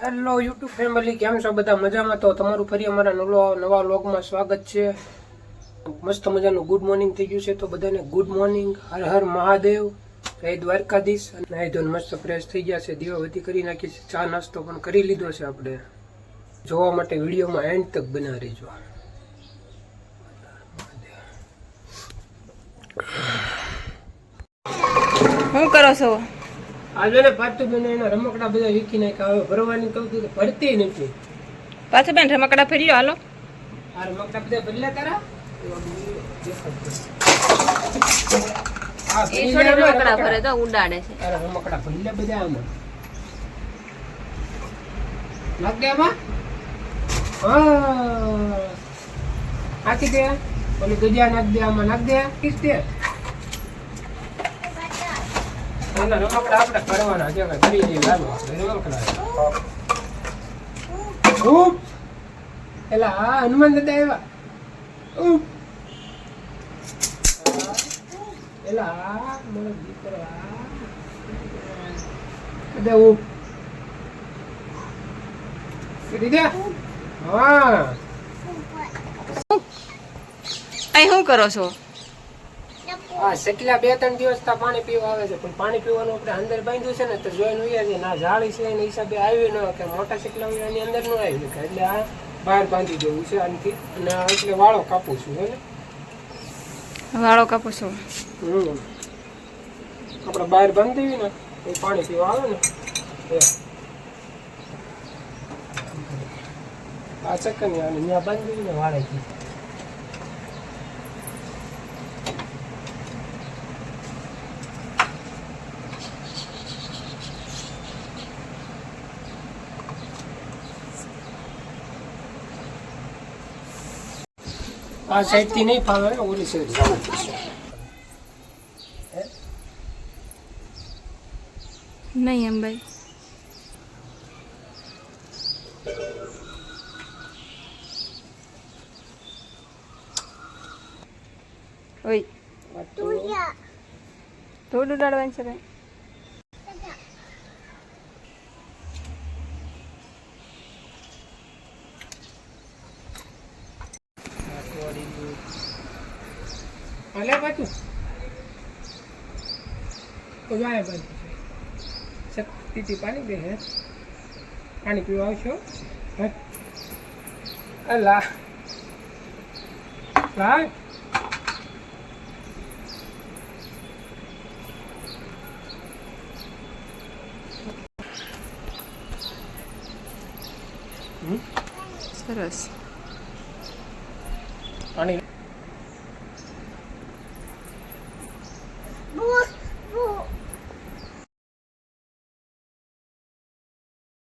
Hello YouTube family, કેમ છો બધા? મજામાં? તો તમારું ફરી અમારા નવા વ્લોગમાં સ્વાગત છે. મસ્ત મજાનું ગુડ મોર્નિંગ થઈ ગયું છે, તો બધાને ગુડ મોર્નિંગ. હર હર મહાદેવ, જય દ્વારકાધીશ. નાહી ધોઈને મસ્ત ફ્રેશ થઈ ગયા છે, દીવાબત્તી કરી નાખી છે, ચા નાસ્તો પણ કરી લીધો છે. આપણે જોવા માટે વિડીયોમાં એન્ડ તક બના રહીજો. શું કરો છો? આજે ને પાછું બેન એના રમકડા બધા વીખી નાખ્યા. હવે ભરવાની કહું તો ભરતી નથી. પાછા બેન રમકડા ફરી લો, હાલો. આ રમકડા બધા બદલ્યા તારા એ થોડી રમકડા ભરે તો ઉડાડે છે. તારા રમકડા બદલ્યા બધા આમાં નાખ દે. આમાં નાખી દે. ઓલી ગજિયા નાખ દે, આમાં નાખ દે. કિસ દે. એના રમકડા આપણે કરવાના છે. કરી દઈએ હાલો આપણે રમકડા. એલા હા, હનુમાન દાદા આવ્યા. એલા હા, મારો દીકરો બધા કરી દે. હા, અહીં શું કરો છો? હા, કેટલા 2-3 દિવસ પાણી પીવા આવે છે, પણ પાણી પીવાનું આપણે અંદર બાંધ્યું છે ને, તો જોઈને ઉયા છે ના જાળી છે એના હિસાબે આવ્યું ન કે મોટા કેટલા હોય એની અંદર ન આવ્યું કે એટલે આ બહાર બાંધી દેવું છે આનથી. અને એટલે વાળો કાપું છું. હે ને વાળો કાપો છો? આપણે બહાર બાંધી દેવી ને એ પાણી પીવા આવે ને આ ચક્કર આવે ત્યાં બાંધી દેવી ને વાળેથી. આ સાઈડ થી નહીં ફાવે, ઓલી સાઈડ જવું પડશે. નહીં એમ ભાઈ. ઓય થોડું ઉડાડવાનું છે ભાઈ. હાલે પાછું તો જાય બાજુ શક્તિથી પાણી દે. હે પાણી પીવા આવશો? અલા લાય સરસ. પાણી